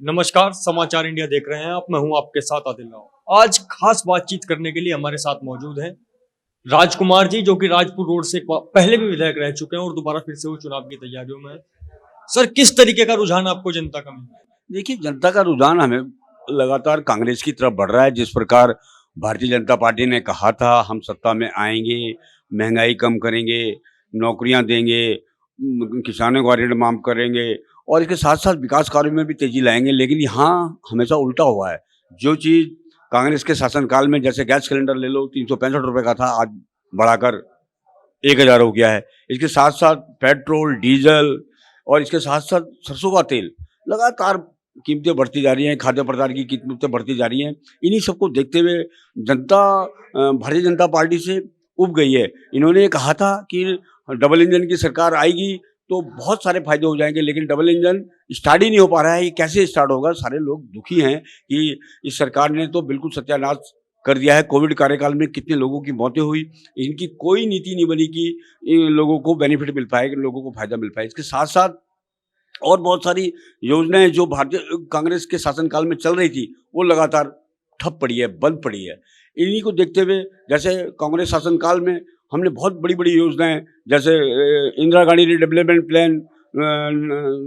नमस्कार, समाचार इंडिया देख रहे हैं आप। मैं हूं आपके साथ आदिल राव। आज खास बातचीत करने के लिए हमारे साथ मौजूद हैं राजकुमार जी, जो कि राजपुर रोड से पहले भी विधायक रह चुके हैं और दोबारा फिर से वो चुनाव की तैयारियों में हैं। सर, किस तरीके का रुझान आपको जनता का मिला है? देखिए, जनता का रुझान हमें लगातार कांग्रेस की तरफ बढ़ रहा है। जिस प्रकार भारतीय जनता पार्टी ने कहा था हम सत्ता में आएंगे, महंगाई कम करेंगे, नौकरियां देंगे, किसानों को ऋण माफ करेंगे और इसके साथ साथ विकास कार्यों में भी तेजी लाएंगे, लेकिन यहाँ हमेशा उल्टा हुआ है। जो चीज़ कांग्रेस के शासनकाल में, जैसे गैस सिलेंडर ले लो, 365 रुपये का था, आज बढ़ाकर 1000 हो गया है। इसके साथ साथ पेट्रोल, डीजल और इसके साथ साथ सरसों का तेल, लगातार कीमतें बढ़ती जा रही हैं, खाद्य पदार्थ की कीमतें बढ़ती जा रही हैं। इन्हीं सबको देखते हुए जनता भारतीय जनता पार्टी से उब गई है। इन्होंने ये कहा था कि डबल इंजन की सरकार आएगी तो बहुत सारे फायदे हो जाएंगे, लेकिन डबल इंजन स्टार्ट ही नहीं हो पा रहा है। ये कैसे स्टार्ट होगा? सारे लोग दुखी हैं कि इस सरकार ने तो बिल्कुल सत्यानाश कर दिया है। कोविड कार्यकाल में कितने लोगों की मौतें हुई, इनकी कोई नीति नहीं बनी कि इन लोगों को बेनिफिट मिल पाए, लोगों को फायदा मिल पाए। इसके साथ साथ और बहुत सारी योजनाएं जो भारतीय कांग्रेस के शासनकाल में चल रही थी, वो लगातार ठप पड़ी है, बंद पड़ी है। इन्हीं को देखते हुए, जैसे कांग्रेस शासनकाल में हमने बहुत बड़ी बड़ी योजनाएं, जैसे इंदिरा गांधी डेवलपमेंट प्लान,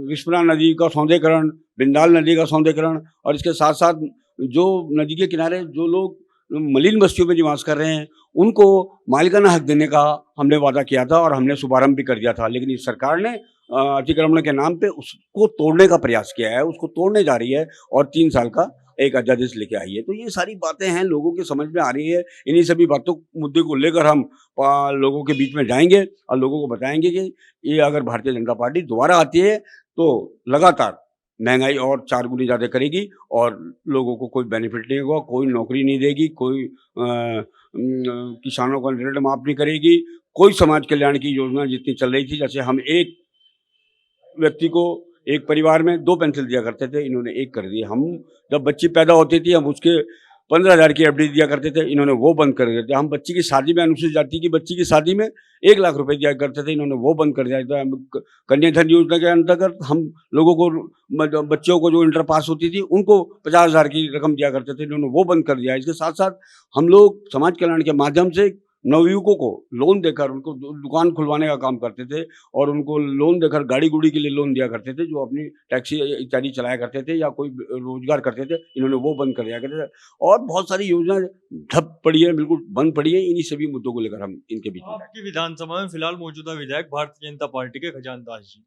विस्पना नदी का सौंदर्यीकरण, बिंदाल नदी का सौंदर्यीकरण और इसके साथ साथ जो नदी के किनारे जो लोग मलिन बस्तियों में निवास कर रहे हैं, उनको मालिकाना हक देने का हमने वादा किया था और हमने शुभारंभ भी कर दिया था। लेकिन इस सरकार ने अतिक्रमण के नाम पे उसको तोड़ने का प्रयास किया है, उसको तोड़ने जा रही है और 3 साल का एक अध्यादेश लेके आई है। तो ये सारी बातें हैं, लोगों की समझ में आ रही है। इन्हीं सभी बातों मुद्दे को लेकर हम लोगों के बीच में जाएंगे और लोगों को बताएंगे कि ये अगर भारतीय जनता पार्टी दोबारा आती है तो लगातार महंगाई और 4 गुनी ज़्यादा करेगी और लोगों को कोई बेनिफिट नहीं होगा, कोई नौकरी नहीं देगी, कोई किसानों का ऋण माफ नहीं करेगी, कोई समाज कल्याण की योजना जितनी चल रही थी, जैसे हम एक व्यक्ति को एक परिवार में 2 पेंसिल दिया करते थे, इन्होंने 1 कर दिए। हम जब बच्ची पैदा होती थी, हम उसके 15,000 की एफडी दिया करते थे, इन्होंने वो बंद कर दिया। हम बच्ची की शादी में, अनुसूचित जाति की बच्ची की शादी में 1 लाख रुपए दिया करते थे, इन्होंने वो बंद कर दिया था। कन्याधन योजना के अंतर्गत हम लोगों को, बच्चों को जो इंटर पास होती थी, उनको 50,000 की रकम दिया करते थे, इन्होंने वो बंद कर दिया। इसके साथ साथ हम लोग समाज कल्याण के माध्यम से नवयुवकों को लोन देकर उनको दुकान खुलवाने का काम करते थे और उनको लोन देकर गाड़ी गुड़ी के लिए लोन दिया करते थे, जो अपनी टैक्सी इत्यादि चलाया करते थे या कोई रोजगार करते थे, इन्होंने वो बंद कर दिया करते थे। और बहुत सारी योजनाएं ठप पड़ी है, बिल्कुल बंद पड़ी है। इन्हीं सभी मुद्दों को लेकर हम इनके बीच में आपकी विधानसभा में फिलहाल मौजूदा विधायक भारतीय जनता पार्टी के खजानदास जी,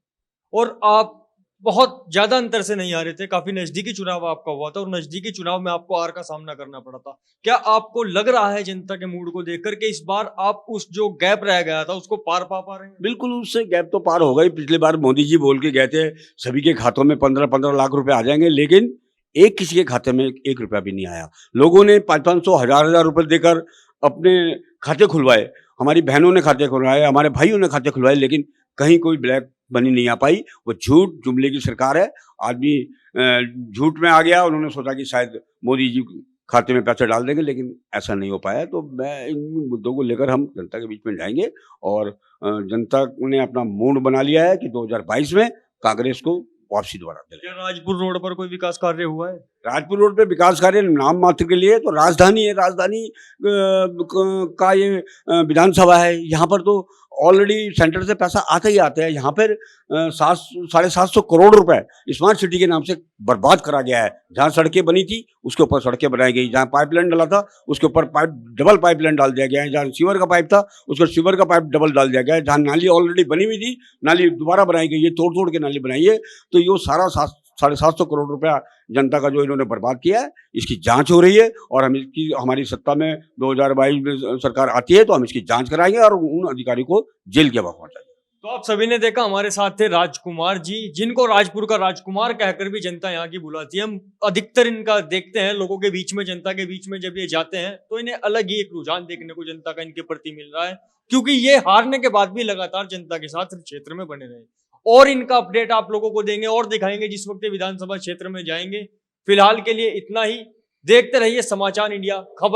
और आप बहुत ज्यादा अंतर से नहीं आ रहे थे। काफी नजदीकी चुनाव आपका हुआ था और नजदीकी चुनाव में आपको हार का सामना करना पड़ा था। क्या आपको लग रहा है जनता के मूड को देखकर के इस बार आप उस जो गैप रह गया था उसको पार पा रहे हैं? बिल्कुल उससे गैप तो पार हो गई। पिछली बार मोदी जी बोल के गए थे सभी के खातों में 15-15 लाख रुपए आ जाएंगे, लेकिन एक किसी के खाते में 1 रुपया भी नहीं आया। लोगों ने 500-500, हजार रुपए देकर अपने खाते खुलवाए, हमारी बहनों ने खाते खुलवाए, हमारे भाइयों ने खाते खुलवाए, लेकिन कहीं कोई ब्लैक मनी नहीं आ पाई। वो झूठ जुमले की सरकार है। आदमी झूठ में आ गया, उन्होंने सोचा कि शायद मोदी जी खाते में पैसे डाल देंगे, लेकिन ऐसा नहीं हो पाया। तो मैं इन मुद्दों को लेकर हम जनता के बीच में जाएंगे और जनता ने अपना मूड बना लिया है कि 2022 में कांग्रेस को वापसी दोबारा दिलाएं। क्या राजपुर रोड पर कोई विकास कार्य हुआ है? राजपुर रोड पे विकास कार्य नाम मात्र के लिए, तो राजधानी है, राजधानी का ये विधानसभा है। यहाँ पर तो ऑलरेडी सेंटर से पैसा आता ही आता है। यहाँ पर 750 करोड़ रुपए स्मार्ट सिटी के नाम से बर्बाद करा गया है। जहाँ सड़कें बनी थी उसके ऊपर सड़कें बनाई गई, जहाँ पाइपलाइन डाला था उसके ऊपर डबल पाइपलाइन डाल दिया गया है, जहाँ सीवर का पाइप था उसको सीवर का पाइप डबल डाल दिया गया है, जहाँ नाली ऑलरेडी बनी हुई थी नाली दोबारा बनाई गई है, तोड़ के नाली बनाई है। तो ये सारा 750 करोड़ रुपया जनता का जो इन्होंने बर्बाद किया है, इसकी जांच हो रही है और हम इसकी, हमारी सत्ता में 2022 में सरकार आती है तो हम इसकी जांच कराएंगे और उन अधिकारी को जेल के हवा पहुंचाएंगे। तो आप सभी ने देखा, हमारे साथ थे राजकुमार जी, जिनको राजपुर का राजकुमार कहकर भी जनता यहाँ की बुलाती है। हम अधिकतर इनका देखते हैं लोगों के बीच में, जनता के बीच में जब ये जाते हैं तो इन्हें अलग ही एक रुझान देखने को जनता का इनके प्रति मिल रहा है, क्योंकि ये हारने के बाद भी लगातार जनता के साथ क्षेत्र में बने रहे। और इनका अपडेट आप लोगों को देंगे और दिखाएंगे जिस वक्त विधानसभा क्षेत्र में जाएंगे। फिलहाल के लिए इतना ही। देखते रहिए समाचार इंडिया खबर।